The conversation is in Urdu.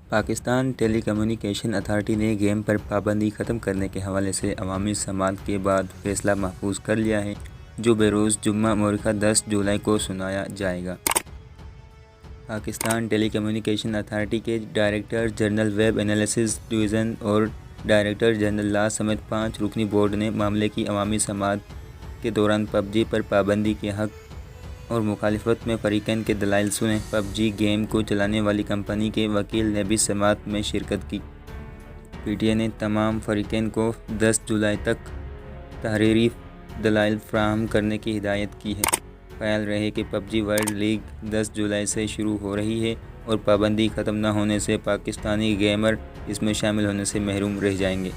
پاکستان ٹیلی کمیونیکیشن اتھارٹی نے گیم پر پابندی ختم کرنے کے حوالے سے عوامی سماعت کے بعد فیصلہ محفوظ کر لیا ہے، جو بروز جمعہ مورخہ 10 جولائی کو سنایا جائے گا۔ پاکستان ٹیلی کمیونیکیشن اتھارٹی کے director general web analysis division اور ڈائریکٹر جنرل لا سمیت 5 رکنی بورڈ نے معاملے کی عوامی سماعت کے دوران پب جی پر پابندی کے حق اور مخالفت میں فریقین کے دلائل سنے۔ پب جی گیم کو چلانے والی کمپنی کے وکیل نے بھی سماعت میں شرکت کی۔ پی ٹی آئی نے تمام فریقین کو 10 جولائی تک تحریری دلائل فراہم کرنے کی ہدایت کی ہے۔ خیال رہے کہ پب جی ورلڈ لیگ 10 جولائی سے شروع ہو رہی ہے اور پابندی ختم نہ ہونے سے پاکستانی گیمر اس میں شامل ہونے سے محروم رہ جائیں گے۔